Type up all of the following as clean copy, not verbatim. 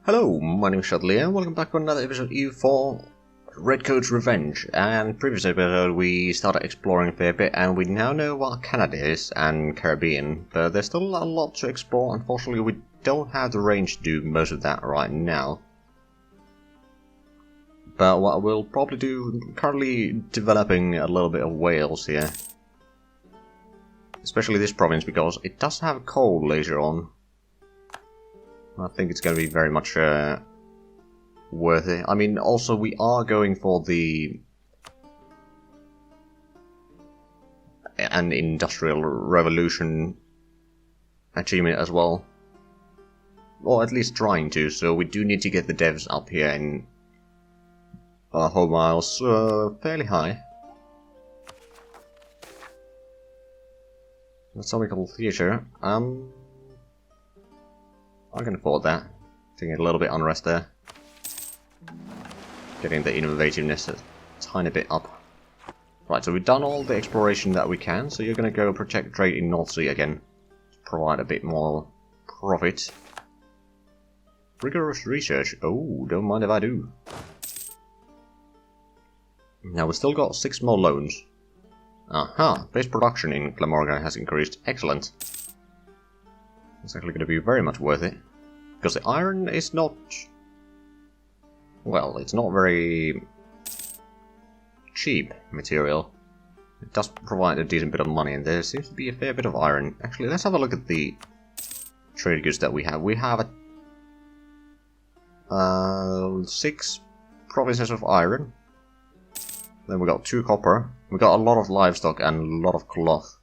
Hello, my name is Shudley and welcome back to another episode of EU4 Redcoat's Revenge. And previous episode we started exploring a fair bit and we now know what Canada is and Caribbean, but there's still a lot to explore. Unfortunately we don't have the range to do most of that right now. But what we'll probably do, currently developing a little bit of Wales here. Especially this province because it does have coal later on. I think it's going to be very much worth it. I mean, also we are going for an industrial revolution achievement as well. Or at least trying to, so we do need to get the devs up here in home miles fairly high. Atomical theatre. I can afford that. Taking a little bit unrest there. Getting the innovativeness a tiny bit up. Right, so we've done all the exploration that we can, so you're going to go protect trade in North Sea again. To provide a bit more profit. Rigorous research. Oh, don't mind if I do. Now we've still got 6 more loans. Aha, base production in Glamorgan has increased. Excellent. It's actually going to be very much worth it. Because the iron is not... well, it's not very cheap material. It does provide a decent bit of money, and there seems to be a fair bit of iron. Actually, let's have a look at the trade goods that we have. We have 6 provinces of iron. Then we got 2 copper. We got a lot of livestock and a lot of cloth.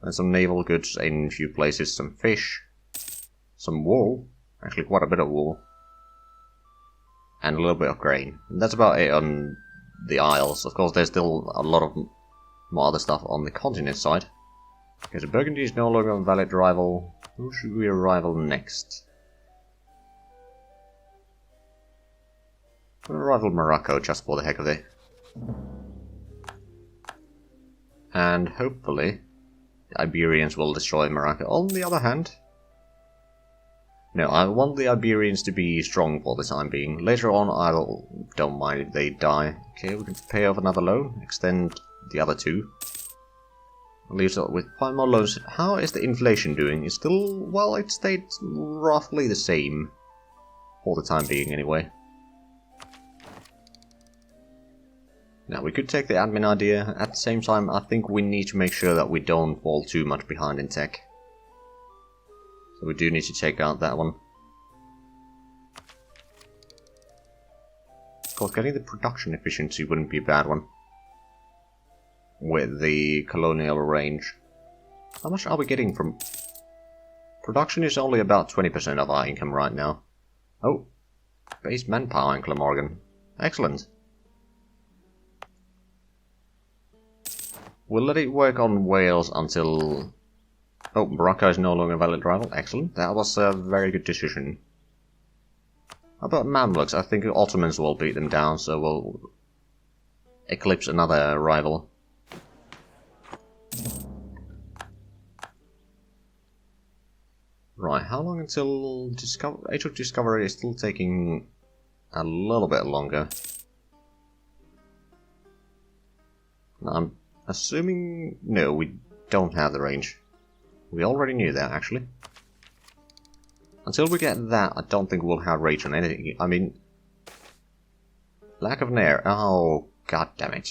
And some naval goods in a few places, some fish, some wool, actually quite a bit of wool, and a little bit of grain. And that's about it on the Isles. Of course, there's still a lot of more other stuff on the continent side. Okay, so Burgundy is no longer a valid rival. Who should we rival next? We'll rival Morocco just for the heck of it. And hopefully the Iberians will destroy Morocco. On the other hand, no, I want the Iberians to be strong for the time being. Later on, I don't mind if they die. Okay, we can pay off another loan, extend the other 2. Leaves us with 5 more loans. How is the inflation doing? It's still, well, it stayed roughly the same for the time being anyway. Now, we could take the admin idea. At the same time, I think we need to make sure that we don't fall too much behind in tech. So we do need to take out that one. Of course, getting the production efficiency wouldn't be a bad one. With the colonial range. How much are we getting from... production is only about 20% of our income right now. Oh, base manpower in Glamorgan. Excellent. We'll let it work on Wales until... oh, Morocco is no longer a valid rival. Excellent. That was a very good decision. How about Mamluks? I think the Ottomans will beat them down, so we'll eclipse another rival. Right, how long until Age of Discovery is still taking a little bit longer. I'm assuming... no, we don't have the range. We already knew that, actually. Until we get that, I don't think we'll have rage on anything. I mean... lack of nair. Oh, god damn it.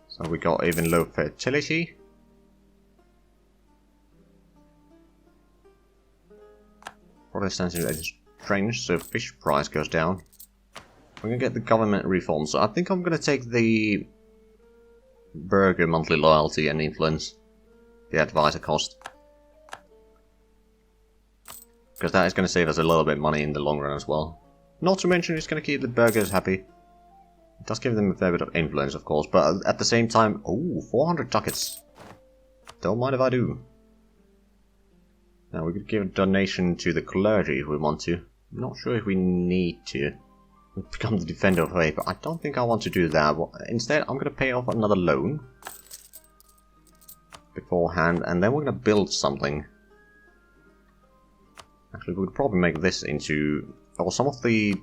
So we got even low fertility. Protestants is strange, so fish price goes down. We're gonna get the government reform, so I think I'm gonna take the burger monthly loyalty and influence, the advisor cost, because that is gonna save us a little bit of money in the long run as well. Not to mention it's gonna keep the burgers happy. It does give them a fair bit of influence, of course, but at the same time, oh, 400 ducats. Don't mind if I do. Now we could give a donation to the clergy if we want to. I'm not sure if we need to. Become the defender of faith, but I don't think I want to do that. Instead, I'm going to pay off another loan. beforehand, and then we're going to build something. Actually, we could probably make this into... or some of the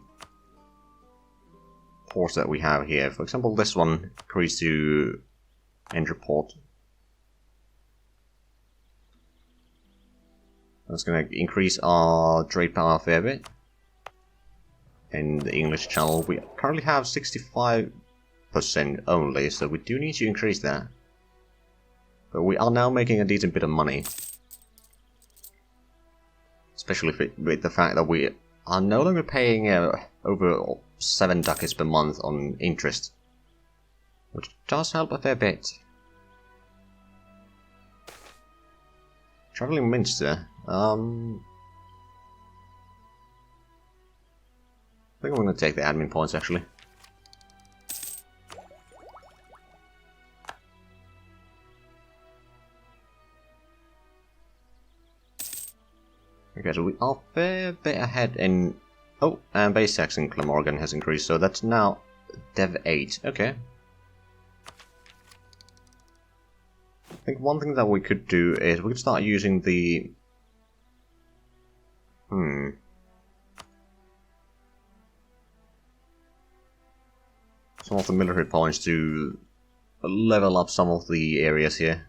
ports that we have here. For example, this one increase to entry port. That's going to increase our trade power a fair bit. In the English channel, we currently have 65% only, so we do need to increase that. But we are now making a decent bit of money. Especially with the fact that we are no longer paying over 7 ducats per month on interest. Which does help a fair bit. Travelling Minster. I think I'm going to take the admin points actually. Okay, so we are a fair bit ahead in... oh, and base tax in Glamorgan has increased, so that's now Dev 8. Okay. I think one thing that we could do is we could start using the... some of the military points to level up some of the areas here.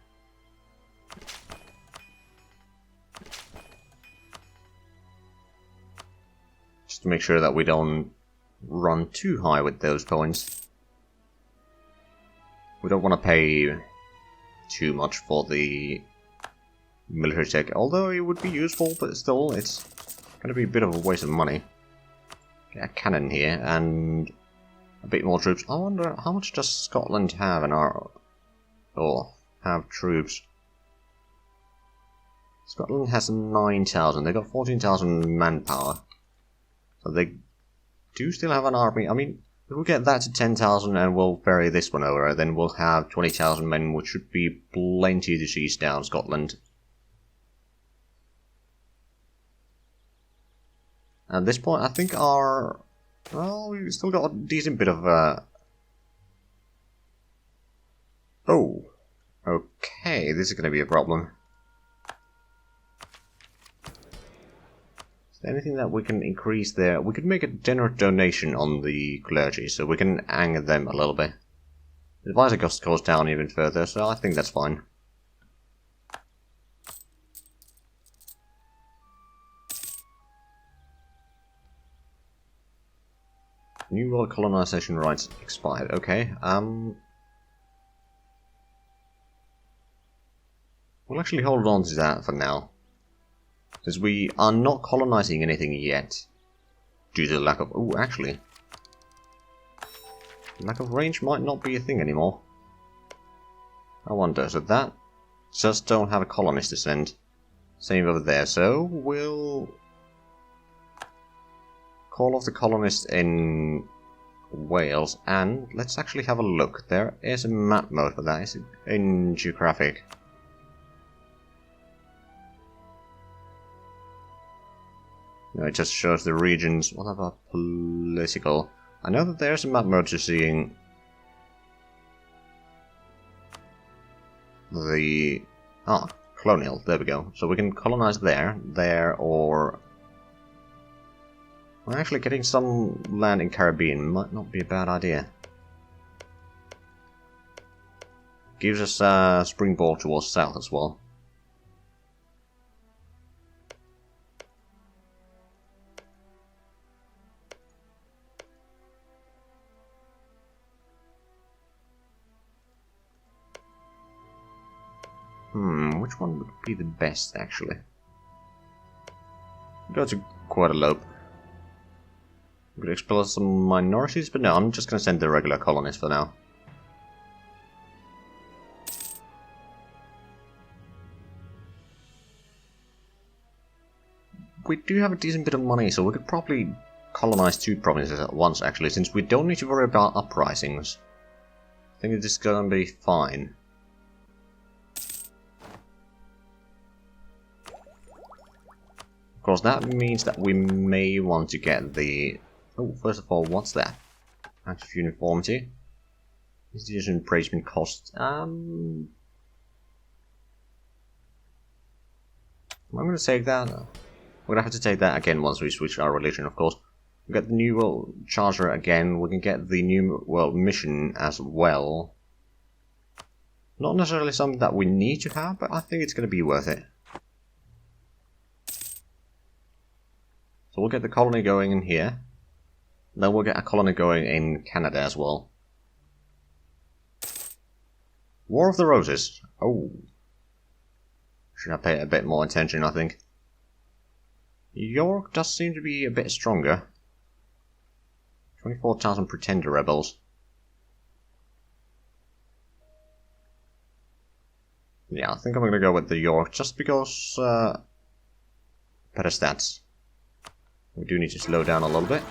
Just to make sure that we don't run too high with those points. We don't want to pay too much for the military tech, although it would be useful, but still, it's going to be a bit of a waste of money. Get a cannon here, and a bit more troops. I wonder, how much does Scotland have in our... or have troops? Scotland has 9,000, they got 14,000 manpower. So they do still have an army. I mean, if we get that to 10,000 and we'll ferry this one over, then we'll have 20,000 men, which should be plenty to siege down Scotland. At this point, I think our... well, we've still got a decent bit of... oh. Okay, this is going to be a problem. Is there anything that we can increase there? We could make a generous donation on the clergy, so we can anger them a little bit. The advisor cost goes down even further, so I think that's fine. New World colonization rights expired. Okay, we'll actually hold on to that for now. Since we are not colonizing anything yet. Due to the lack of... oh, actually. Lack of range might not be a thing anymore. I wonder, so that just don't have a colonist to send. Same over there, so we'll... call off the colonist in Wales, and let's actually have a look. There is a map mode for that. Is it in geographic? No, it just shows the regions. What about political? I know that there's a map mode to seeing the... ah, colonial. There we go. So we can colonize there, or... well, actually, getting some land in Caribbean might not be a bad idea. Gives us a springboard towards south as well. Which one would be the best, actually? Go to Guadeloupe. We could explore some minorities, but no, I'm just going to send the regular colonists for now. We do have a decent bit of money, so we could probably colonize 2 provinces at once, actually, since we don't need to worry about uprisings. I think this is going to be fine. Of course, that means that we may want to get the... oh, first of all, what's that? Active uniformity. Institution appraisement cost. I'm gonna take that. We're gonna have to take that again once we switch our religion, of course. We got the new world charger again. We can get the new world mission as well. Not necessarily something that we need to have, but I think it's gonna be worth it. So we'll get the colony going in here. Then we'll get a colony going in Canada as well. War of the Roses. Oh. Should I pay a bit more attention, I think. York does seem to be a bit stronger. 24,000 pretender rebels. Yeah, I think I'm gonna go with the York just because better stats. We do need to slow down a little bit.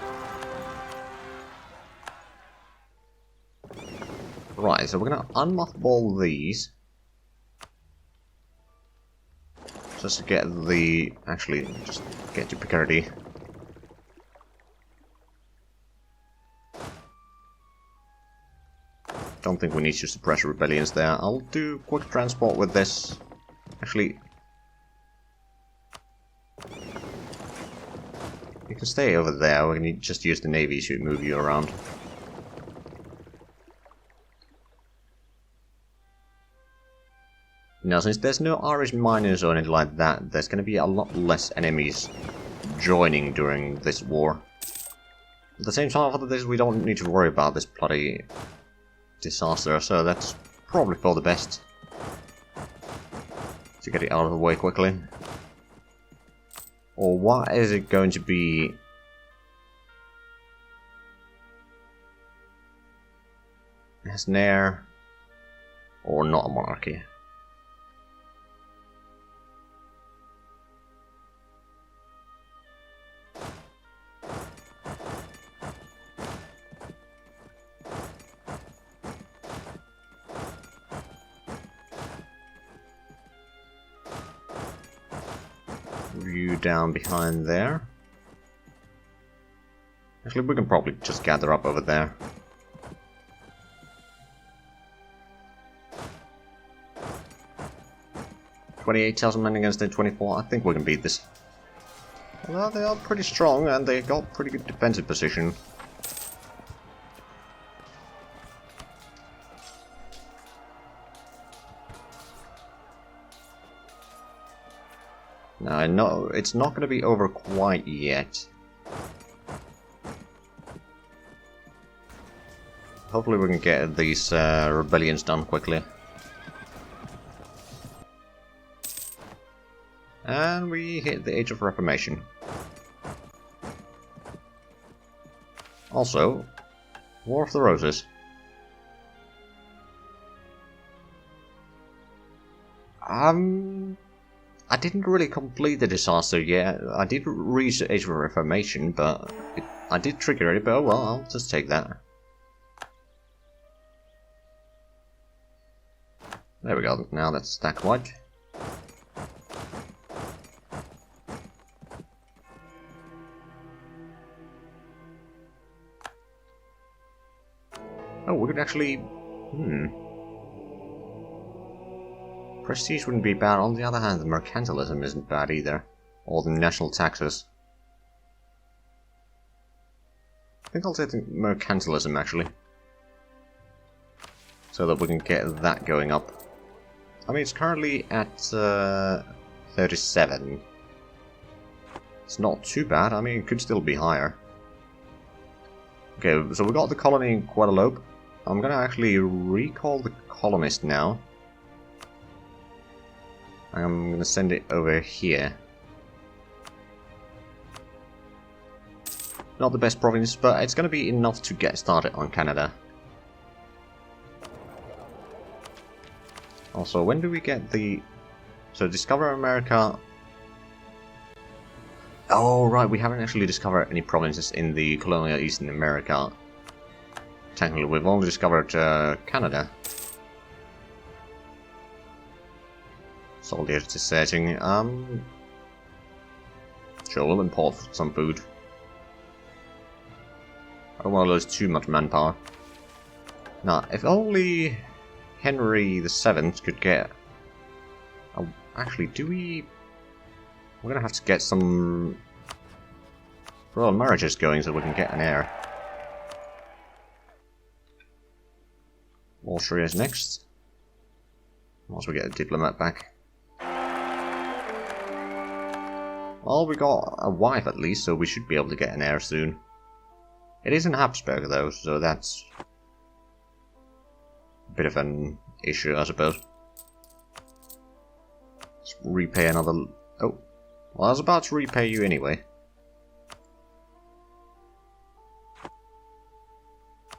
Right, so we're gonna unmothball these. Just to get the... actually, just get to Picardy. Don't think we need to suppress rebellions there. I'll do quick transport with this. Actually... you can stay over there, we can just use the navy to move you around. Now, since there's no Irish miners or anything like that, there's going to be a lot less enemies joining during this war. At the same time, after this, we don't need to worry about this bloody disaster, so that's probably for the best. To get it out of the way quickly. Or what is it going to be? As an heir or not a monarchy? You down behind there. Actually, we can probably just gather up over there. $28,000 men against their 24. I think we can beat this. Well, they are pretty strong and they got pretty good defensive position. Now, I know it's not going to be over quite yet. Hopefully we can get these rebellions done quickly. And we hit the Age of Reformation. Also, War of the Roses. I didn't really complete the disaster yet. I did reach the Age of Reformation, but I did trigger it, but oh well, I'll just take that. There we go, now that's stack wiped. Oh, we could actually... Prestige wouldn't be bad. On the other hand, the mercantilism isn't bad either. Or the national taxes. I think I'll take the mercantilism, actually. So that we can get that going up. I mean, it's currently at 37. It's not too bad. I mean, it could still be higher. Okay, so we got the colony in Guadeloupe. I'm gonna actually recall the colonist now. I'm gonna send it over here. Not the best province, but it's gonna be enough to get started on Canada. Also, when do we get the... So, discover America... Oh, right, we haven't actually discovered any provinces in the colonial Eastern America. Technically, we've only discovered Canada. Soldiers deserting. Sure, we'll import some food. I don't want to lose too much manpower. Now, if only Henry VII could get... Oh, actually, do we... We're gonna have to get some royal marriages going so we can get an heir. Austria is next. Once we get a diplomat back. Well, we got a wife at least, so we should be able to get an heir soon. It is in Habsburg though, so that's a bit of an issue, I suppose. Let's repay another... Oh, well, I was about to repay you anyway.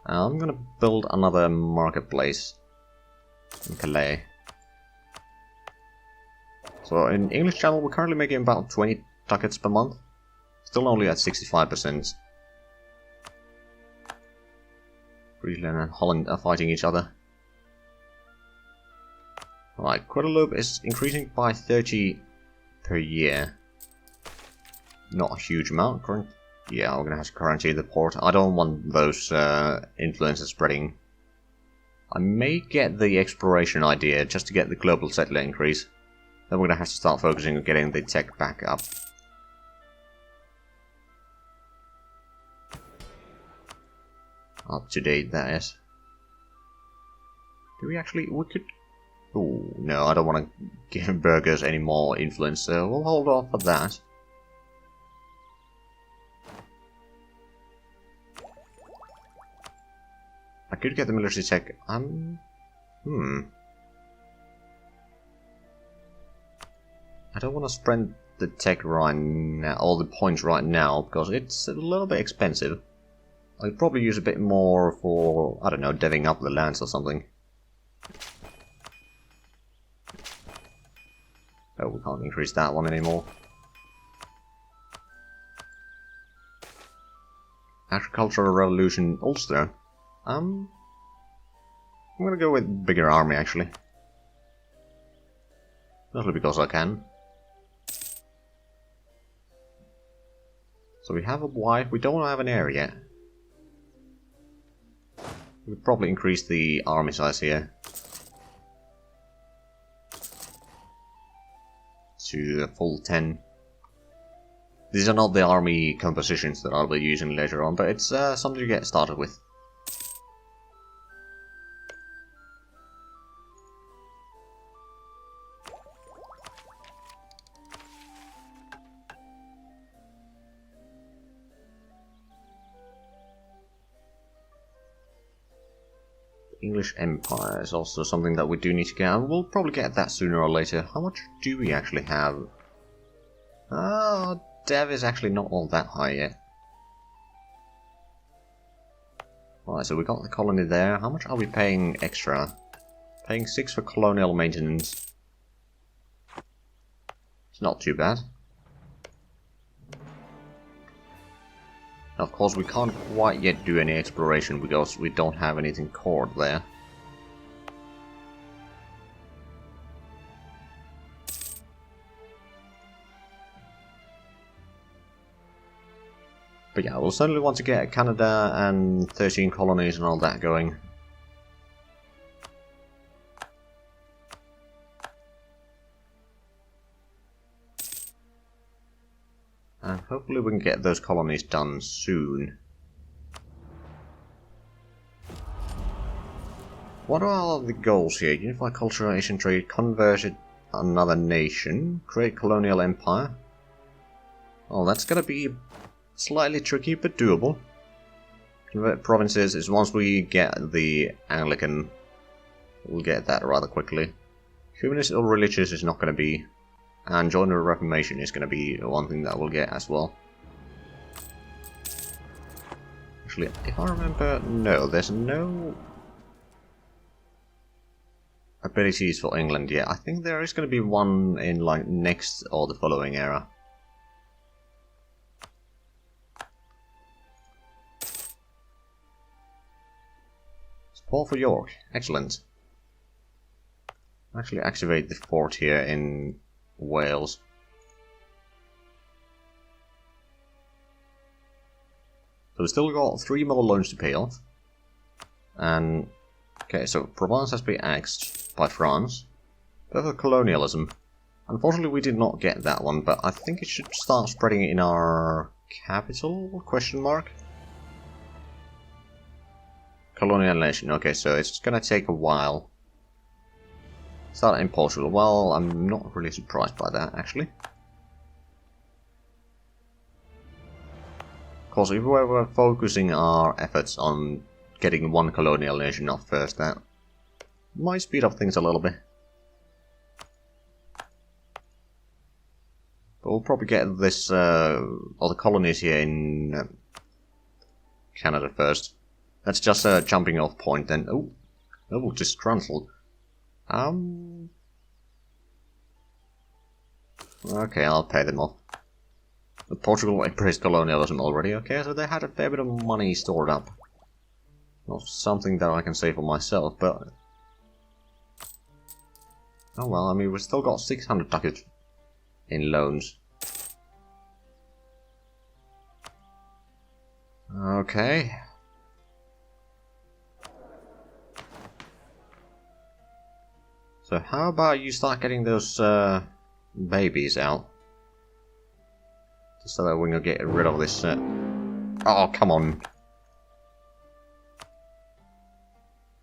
I'm gonna build another marketplace in Calais. So in English Channel we're currently making about 20 ducats per month. Still only at 65%. Friesland and Holland are fighting each other. Alright, Guadeloupe is increasing by 30 per year. Not a huge amount. Yeah, we're gonna have to quarantine the port. I don't want those influences spreading. I may get the exploration idea just to get the global settler increase. Then we're gonna have to start focusing on getting the tech back up. Up to date, that is. Do we actually... we could... Oh, no, I don't want to give burgers any more influence, so we'll hold off for that. I could get the military tech... I don't want to spend the tech right now, all the points right now, because it's a little bit expensive. I could probably use a bit more for, I don't know, deving up the lands or something. Oh, we can't increase that one anymore. Agricultural Revolution Ulster. I'm gonna go with bigger army, actually. Mostly because I can. So we have a wife, we don't have an heir yet. We'd probably increase the army size here. To a full 10. These are not the army compositions that I'll be using later on, but it's something to get started with. English Empire is also something that we do need to get, and we'll probably get that sooner or later. How much do we actually have? Dev is actually not all that high yet. Alright, so we got the colony there. How much are we paying extra? Paying 6 for colonial maintenance. It's not too bad. Of course, we can't quite yet do any exploration because we don't have anything cored there. But yeah, we'll certainly want to get Canada and 13 colonies and all that going. And hopefully we can get those colonies done soon. What are the goals here? Unify culture, Asian trade, convert another nation, create colonial empire. Oh, that's gonna be slightly tricky, but doable. Convert provinces is once we get the Anglican, we'll get that rather quickly. Humanist or religious is not gonna be. And join the Reformation is going to be one thing that we'll get as well. Actually, if I remember, no, there's no abilities for England yet. I think there is going to be one in like next or the following era. Support for York, excellent. Actually activate the fort here in Wales. So we still got 3 more loans to pay off. And okay, so Provence has been axed by France. But for colonialism, Unfortunately, we did not get that one, but I think it should start spreading in our capital? Question mark? Colonial nation. Okay, so it's gonna take a while. Start in Portugal. Well, I'm not really surprised by that, actually. Of course, if we were focusing our efforts on getting one colonial nation off first, that might speed up things a little bit. But we'll probably get this, all the colonies here in Canada first. That's just a jumping off point then. Oh, disgruntled. Okay, I'll pay them off. But Portugal embraced colonialism already, okay, so they had a fair bit of money stored up. Not something that I can say for myself, but... Oh well, I mean, we've still got 600 ducats in loans. Okay. So how about you start getting those babies out? Just so that we can get rid of this... Oh, come on.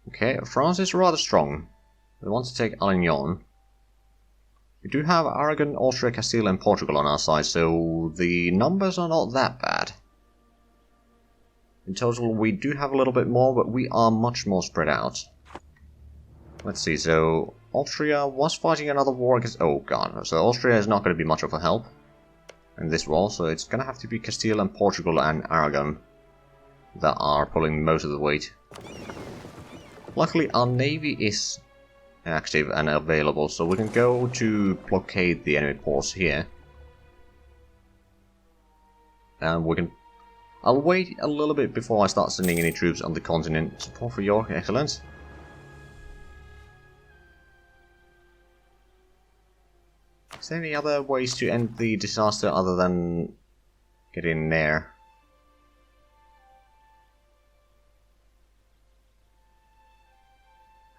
Okay, France is rather strong. They want to take Avignon. We do have Aragon, Austria, Castile and Portugal on our side, so the numbers are not that bad. In total, we do have a little bit more, but we are much more spread out. Let's see, so Austria was fighting another war against... Oh god, so Austria is not going to be much of a help in this war, so it's going to have to be Castile and Portugal and Aragon that are pulling most of the weight. Luckily, our navy is active and available, so we can go to blockade the enemy ports here. And we can... I'll wait a little bit before I start sending any troops on the continent. Support for York, excellent. Is there any other ways to end the disaster other than get in there?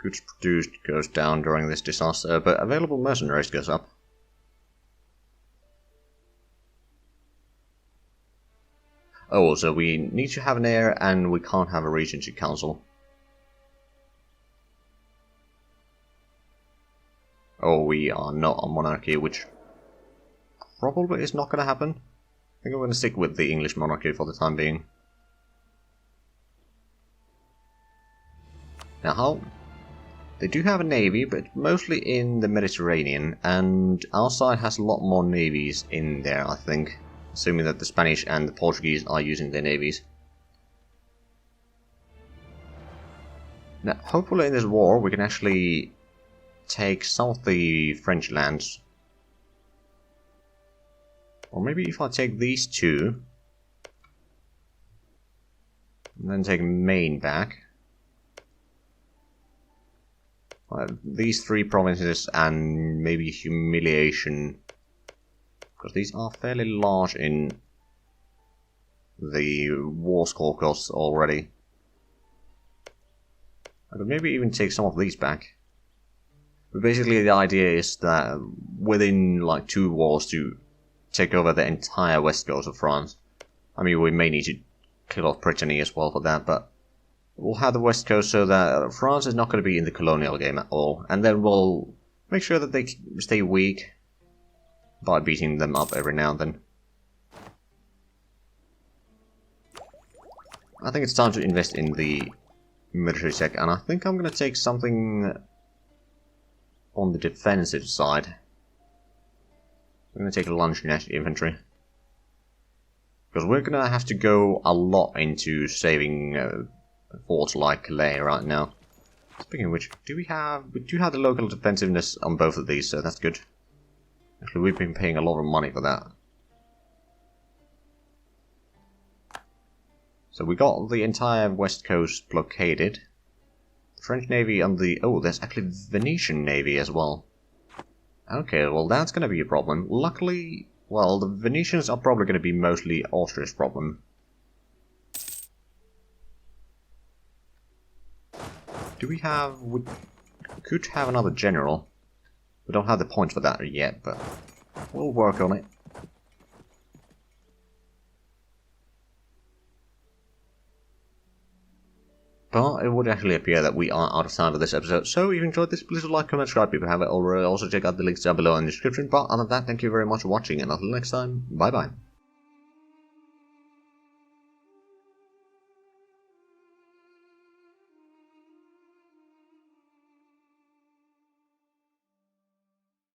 Goods produced goes down during this disaster, but available mercenaries goes up. Oh, so we need to have an heir and we can't have a regency council. Oh, we are not a monarchy, which probably is not going to happen. I think I'm going to stick with the English monarchy for the time being. Now, how... They do have a navy, but mostly in the Mediterranean, and our side has a lot more navies in there, I think. Assuming that the Spanish and the Portuguese are using their navies. Now, hopefully in this war we can actually take some of the French lands. Or maybe if I take these two, and then take Maine back. These three provinces and maybe Humiliation, because these are fairly large in the war score costs already. I could maybe even take some of these back. But basically the idea is that within like 2 wars to take over the entire west coast of France. I mean, we may need to kill off Brittany as well for that, but we'll have the west coast so that France is not going to be in the colonial game at all. And then we'll make sure that they stay weak by beating them up every now and then. I think it's time to invest in the military tech, and I think I'm going to take something on the defensive side. I'm going to take a lunge infantry. Because we're going to have to go a lot into saving forts like Calais right now. Speaking of which, we do have the local defensiveness on both of these, so that's good. Actually, we've been paying a lot of money for that. So we got the entire west coast blockaded. The French navy and the... Oh, there's actually Venetian navy as well. Okay, well that's going to be a problem. Luckily, well, the Venetians are probably going to be mostly Austria's problem. Do we have... We could have another general. We don't have the points for that yet, but we'll work on it. But it would actually appear that we are out of time for this episode, so if you enjoyed this, please like, comment, subscribe if you haven't already. Also check out the links down below in the description, but other than that, thank you very much for watching, and until next time, bye bye.